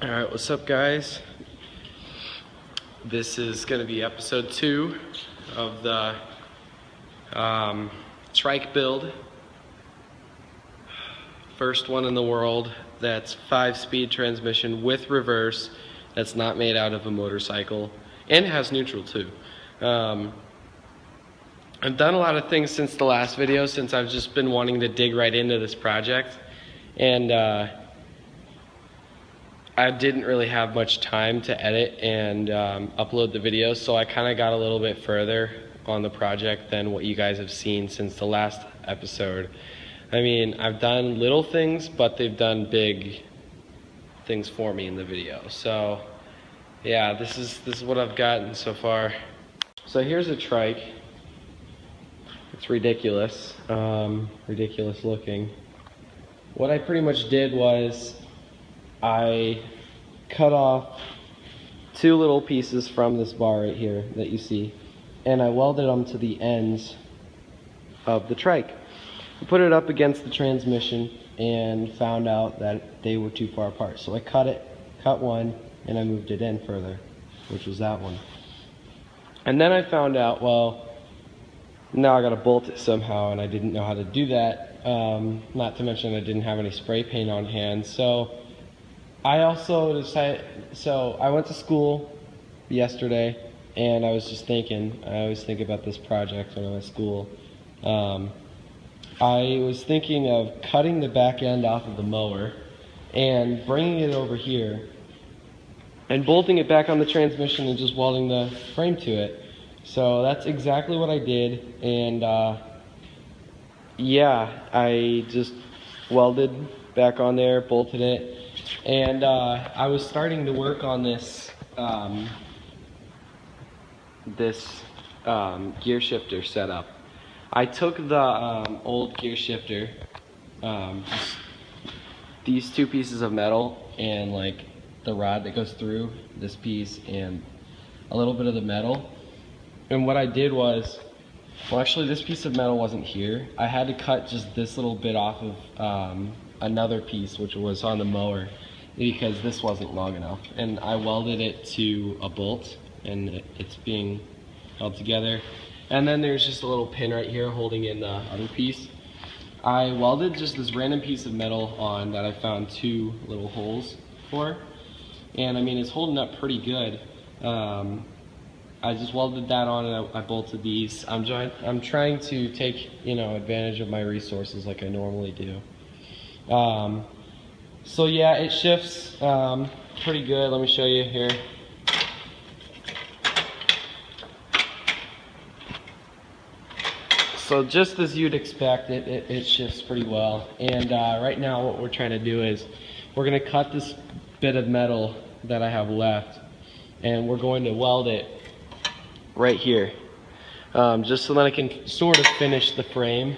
Alright, what's up guys? This is going to be episode 2 of the Trike build. First one in the world that's 5-speed transmission with reverse, that's not made out of a motorcycle, and has neutral too. I've done a lot of things since the last video, since I've just been wanting to dig right into this project, and I didn't really have much time to edit and upload the videos, so I kind of got a little bit further on the project than what you guys have seen since the last episode. I mean, I've done little things, but they've done big things for me in the video. So yeah, this is what I've gotten so far. So here's a trike. It's ridiculous, ridiculous looking. What I pretty much did was I cut off 2 little pieces from this bar right here that you see, and I welded them to the ends of the trike. I put it up against the transmission and found out that they were too far apart. So I cut one, and I moved it in further, which was that one. And then I found out, well, now I gotta bolt it somehow, and I didn't know how to do that. Not to mention I didn't have any spray paint on hand. So I also decided, so I went to school yesterday, and I was just thinking, I always think about this project when I'm at school. I was thinking of cutting the back end off of the mower and bringing it over here and bolting it back on the transmission and just welding the frame to it. So that's exactly what I did, and yeah, I just welded back on there, bolted it, and I was starting to work on this gear shifter setup. I took the old gear shifter, just these 2 pieces of metal and like the rod that goes through this piece and a little bit of the metal. And what I did was, well, actually this piece of metal wasn't here. I had to cut just this little bit off of another piece which was on the mower because this wasn't long enough. And I welded it to a bolt, and it's being held together. And then there's just a little pin right here holding in the other piece. I welded just this random piece of metal on that I found 2 little holes for. And I mean, it's holding up pretty good. I just welded that on, and I bolted these. I'm trying to take, advantage of my resources like I normally do. So yeah, it shifts pretty good. Let me show you here. So just as you'd expect, it shifts pretty well. And right now what we're trying to do is we're going to cut this bit of metal that I have left, and we're going to weld it right here, just so that I can sort of finish the frame.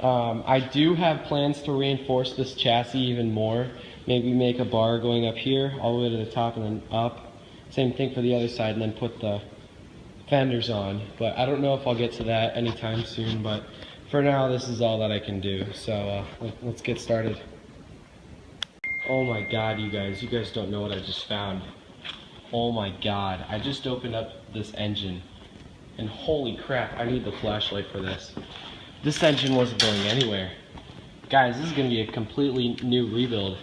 I do have plans to reinforce this chassis even more. Maybe make a bar going up here all the way to the top and then up. Same thing for the other side, and then put the fenders on. But I don't know if I'll get to that anytime soon, but for now this is all that I can do. So let's get started. Oh my god, you guys don't know what I just found. Oh my god, I just opened up this engine, and holy crap, I need the flashlight for this. This engine wasn't going anywhere. Guys, this is gonna be a completely new rebuild.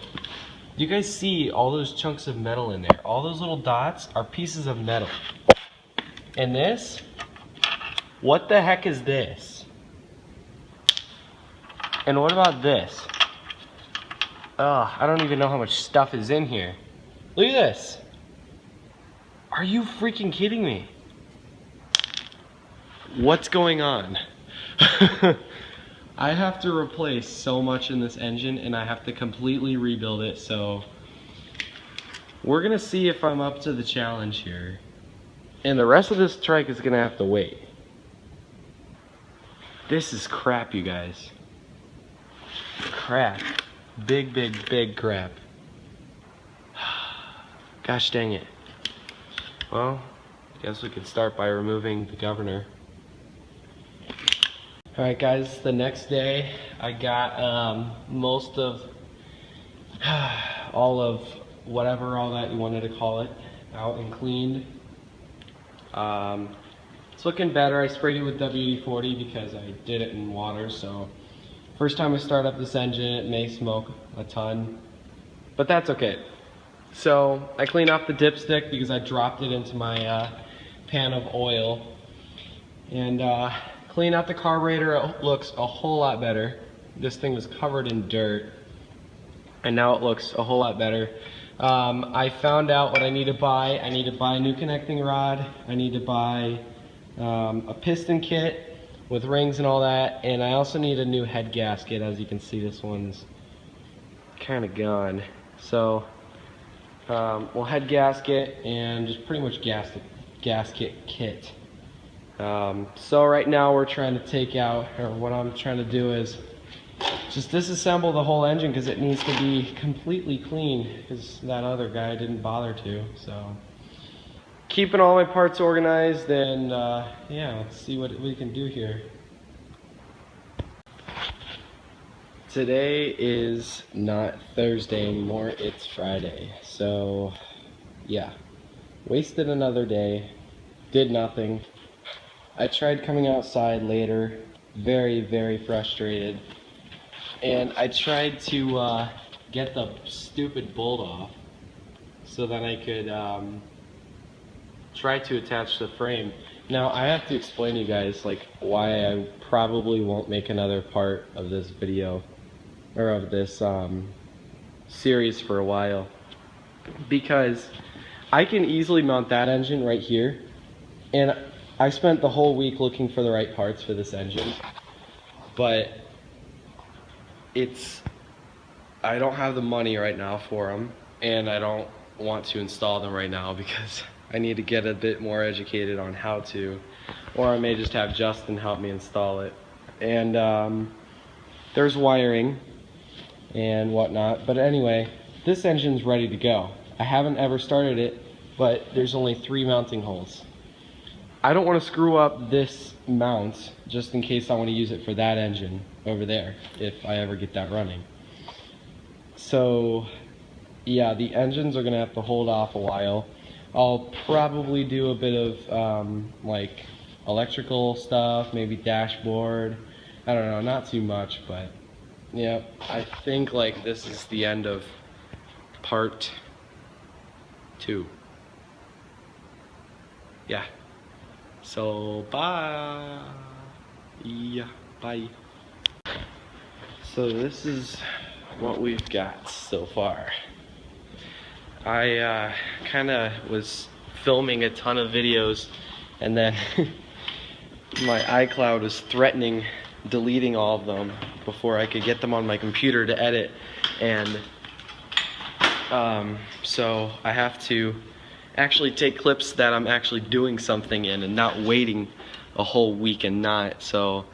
Do you guys see all those chunks of metal in there? All those little dots are pieces of metal. And this? What the heck is this? And what about this? Ugh, I don't even know how much stuff is in here. Look at this. Are you freaking kidding me? What's going on? I have to replace so much in this engine, and I have to completely rebuild it, so we're gonna see if I'm up to the challenge here. And the rest of this trike is gonna have to wait. This is crap, you guys. Crap. Big, big, big crap. Gosh dang it. Well, I guess we could start by removing the governor. Alright guys, the next day I got most of all of whatever all that you wanted to call it out and cleaned. It's looking better. I sprayed it with WD-40 because I did it in water, so first time I start up this engine it may smoke a ton, but that's okay. So I cleaned off the dipstick because I dropped it into my pan of oil, and cleaned out the carburetor. It looks a whole lot better. This thing was covered in dirt, and now it looks a whole lot better. I found out what I need to buy. I need to buy a new connecting rod. I need to buy a piston kit with rings and all that, and I also need a new head gasket. As you can see, this one's kind of gone. So well, head gasket and just pretty much gasket kit. So right now we're trying to take out, or what I'm trying to do is just disassemble the whole engine because it needs to be completely clean because that other guy didn't bother to. So keeping all my parts organized, and yeah, let's see what we can do here. Today is not Thursday anymore, it's Friday. So yeah, wasted another day, did nothing. I tried coming outside later, very frustrated, and I tried to get the stupid bolt off so that I could try to attach the frame. Now I have to explain to you guys like why I probably won't make another part of this video or of this series for a while, because I can easily mount that engine right here, and I spent the whole week looking for the right parts for this engine, but I don't have the money right now for them, and I don't want to install them right now because I need to get a bit more educated on how to, or I may just have Justin help me install it. And there's wiring and whatnot, but anyway, this engine's ready to go. I haven't ever started it, but there's only 3 mounting holes. I don't want to screw up this mount just in case I want to use it for that engine over there if I ever get that running. So yeah, the engines are gonna have to hold off a while. I'll probably do a bit of like electrical stuff, maybe dashboard, I don't know, not too much, but yeah, I think like this is the end of part 2. Yeah. So bye. Yeah, bye. So this is what we've got so far. I kind of was filming a ton of videos, and then my iCloud was threatening deleting all of them before I could get them on my computer to edit, and so I have to actually take clips that I'm actually doing something in and not waiting a whole week and not. So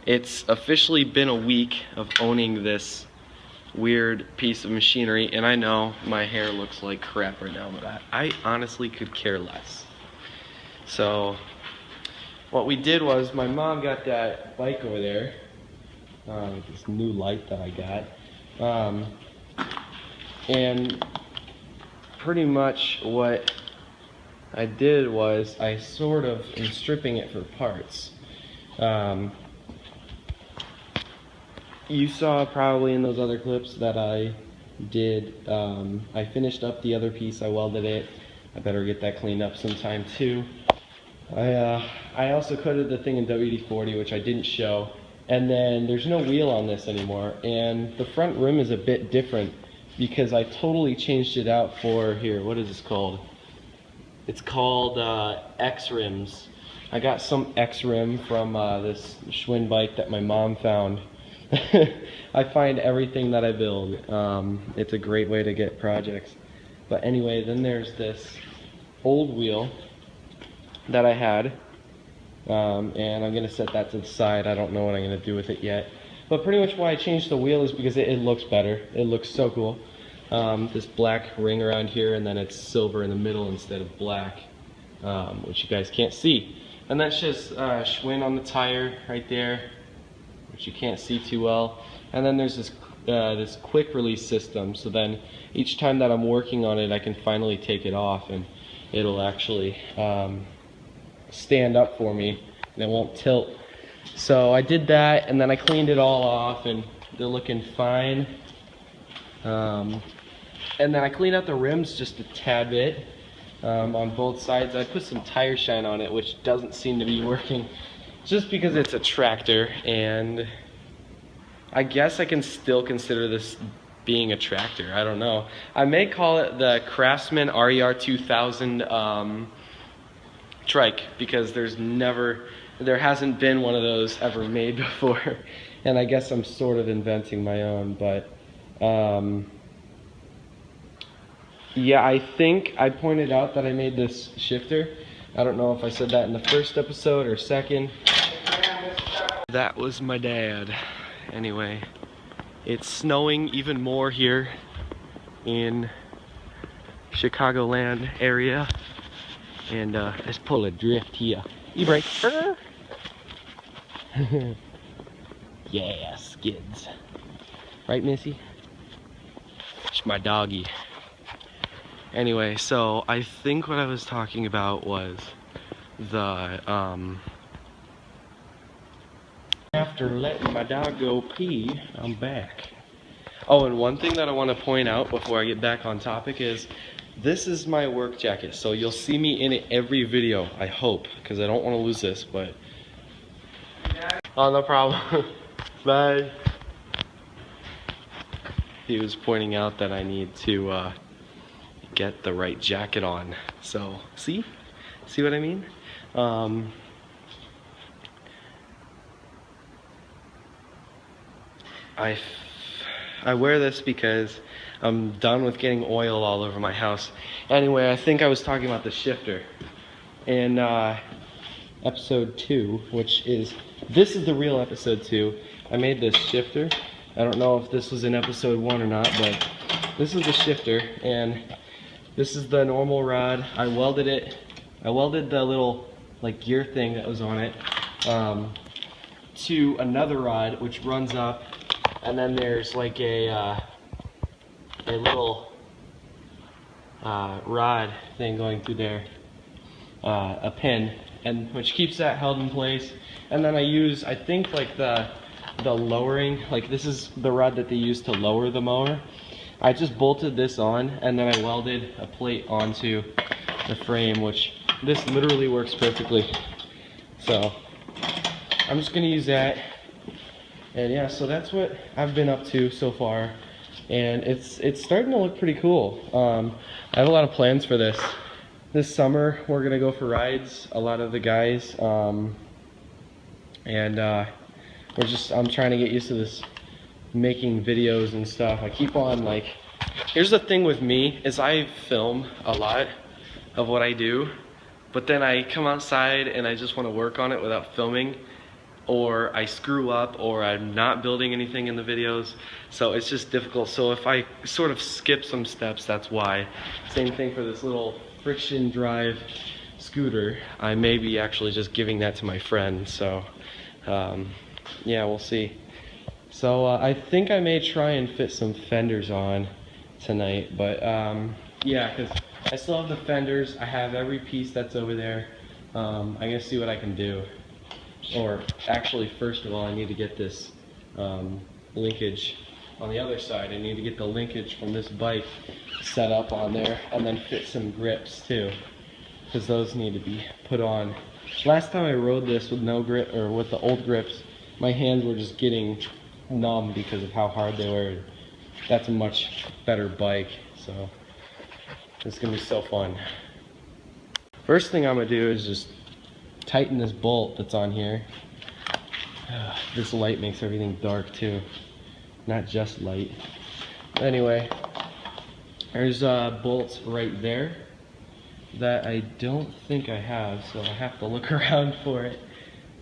it's officially been a week of owning this weird piece of machinery, and I know my hair looks like crap right now, but I honestly could care less. So what we did was, my mom got that bike over there, this new light that I got, and pretty much what I did was I sort of am stripping it for parts. You saw probably in those other clips that I did, I finished up the other piece, I welded it. I better get that cleaned up sometime too. I also coated the thing in WD-40, which I didn't show, and then there's no wheel on this anymore, and the front rim is a bit different because I totally changed it out for, here, what is this called? It's called X rims. I got some X rim from this Schwinn bike that my mom found. I find everything that I build. It's a great way to get projects. But anyway, then there's this old wheel that I had, and I'm gonna set that to the side. I don't know what I'm gonna do with it yet. But pretty much why I changed the wheel is because it looks better. It looks so cool. This black ring around here, and then it's silver in the middle instead of black, which you guys can't see. And that's just Schwinn on the tire right there, which you can't see too well. And then there's this this quick release system, so then each time that I'm working on it I can finally take it off and it'll actually stand up for me and it won't tilt. So I did that, and then I cleaned it all off and they're looking fine. And then I cleaned out the rims just a tad bit on both sides. I put some tire shine on it, which doesn't seem to be working just because it's a tractor, and I guess I can still consider this being a tractor. I don't know. I may call it the Craftsman RER 2000 Trike, because there hasn't been one of those ever made before, and I guess I'm sort of inventing my own. But yeah, I think I pointed out that I made this shifter. I don't know if I said that in the first episode or second. That was my dad. Anyway, it's snowing even more here in Chicagoland area, and let's pull a drift here. E-brake. Yeah, skids. Right, Missy? It's my doggy. Anyway, so I think what I was talking about was the after letting my dog go pee, I'm back. Oh, and one thing that I want to point out before I get back on topic is this is my work jacket, so you'll see me in it every video, I hope, because I don't want to lose this. But oh, no problem. Bye. He was pointing out that I need to get the right jacket on. So see what I mean? I wear this because I'm done with getting oil all over my house. Anyway, I think I was talking about the shifter in episode 2, which is, this is the real episode 2. I made this shifter. I don't know if this was in episode 1 or not, but this is the shifter, and this is the normal rod. I welded it. I welded the little like gear thing that was on it to another rod, which runs up, and then there's like a little rod thing going through there, a pin, and which keeps that held in place. And then I use, I think, like the lowering, like this is the rod that they use to lower the mower. I just bolted this on, and then I welded a plate onto the frame, which this literally works perfectly. So I'm just gonna use that. And yeah, so that's what I've been up to so far, and it's starting to look pretty cool. I have a lot of plans for this. This summer we're gonna go for rides, a lot of the guys, and I'm trying to get used to this, making videos and stuff. I keep on, like, here's the thing with me is I film a lot of what I do, but then I come outside and I just want to work on it without filming, or I screw up, or I'm not building anything in the videos, so it's just difficult. So if I sort of skip some steps, that's why. Same thing for this little friction drive scooter. I may be actually just giving that to my friend, so yeah, we'll see. So I think I may try and fit some fenders on tonight, but yeah, because I still have the fenders. I have every piece that's over there. I'm gonna see what I can do. Or actually, first of all, I need to get this linkage on the other side. I need to get the linkage from this bike set up on there, and then fit some grips too, because those need to be put on. Last time I rode this with no grip, or with the old grips, my hands were just getting numb because of how hard they were. That's a much better bike, so it's gonna be so fun. First thing I'm gonna do is just tighten this bolt that's on here. This light makes everything dark too, not just light. Anyway, there's bolts right there that I don't think I have, so I have to look around for it.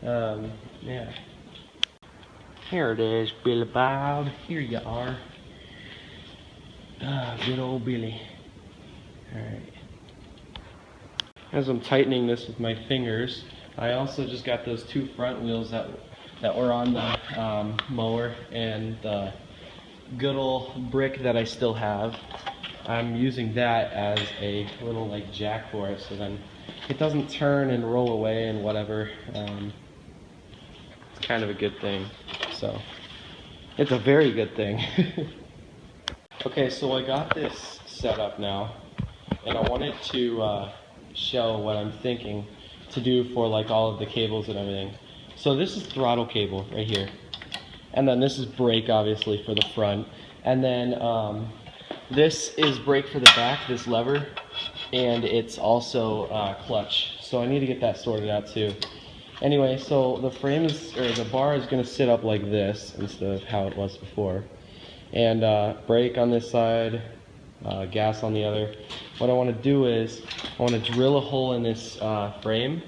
Yeah. Here it is, Billy Bob. Here you are. Good old Billy. Alright. As I'm tightening this with my fingers, I also just got those 2 front wheels that were on the mower, and good old brick that I still have. I'm using that as a little like jack for it, so then it doesn't turn and roll away and whatever. It's kind of a good thing. So it's a very good thing. Okay, so I got this set up now, and I wanted to show what I'm thinking to do for like all of the cables and everything. So this is throttle cable right here, and then this is brake obviously for the front, and then this is brake for the back, this lever, and it's also clutch. So I need to get that sorted out too. Anyway, so the frame is, or the bar is going to sit up like this instead of how it was before, and brake on this side, gas on the other. What I want to do is I want to drill a hole in this frame,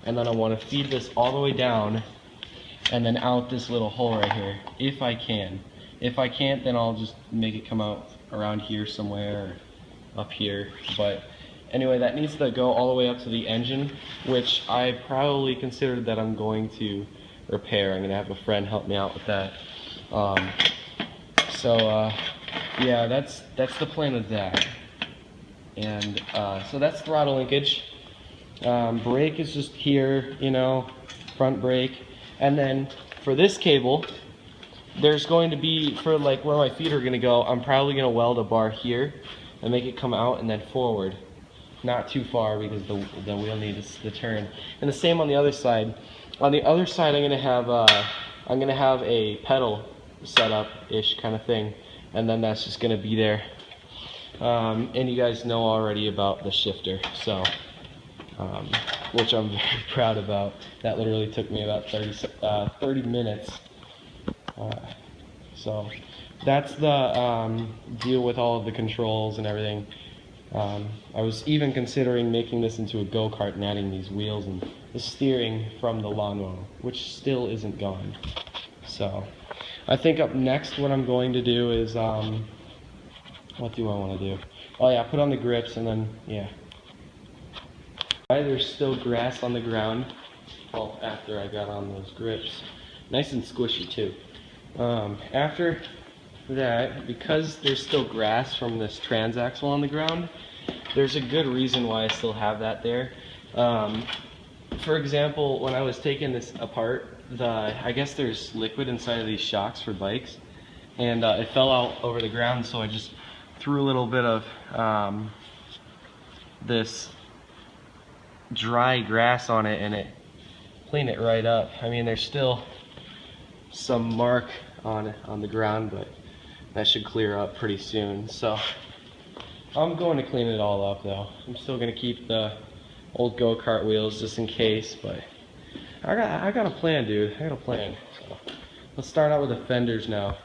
and then I want to feed this all the way down and then out this little hole right here, if I can. If I can't, then I'll just make it come out around here somewhere or up here. But anyway, that needs to go all the way up to the engine, which I probably considered that I'm going to repair. I'm going to have a friend help me out with that. Yeah, that's the plan with that. And so that's throttle linkage. Brake is just here, you know, front brake. And then for this cable, there's going to be, for like where my feet are going to go, I'm probably going to weld a bar here and make it come out and then forward. Not too far because the wheel needs to turn. And the same on the other side. On the other side, I'm going to have a pedal setup-ish kind of thing. And then that's just going to be there. And you guys know already about the shifter, so which I'm very proud about. That literally took me about 30 minutes. So that's the deal with all of the controls and everything. I was even considering making this into a go-kart and adding these wheels and the steering from the lawnmower, which still isn't gone. So I think up next what I'm going to do is, what do I want to do? Oh yeah, put on the grips and then, yeah. There's still grass on the ground. Well, after I got on those grips. Nice and squishy too. After that, because there's still grass from this transaxle on the ground, there's a good reason why I still have that there. For example, when I was taking this apart, I guess there's liquid inside of these shocks for bikes, and it fell out over the ground, so I just threw a little bit of this dry grass on it, and it cleaned it right up. I mean, there's still some mark on the ground, but that should clear up pretty soon. So I'm going to clean it all up though. I'm still going to keep the old go-kart wheels just in case, but I got a plan, dude. I got a plan. So let's start out with the fenders now.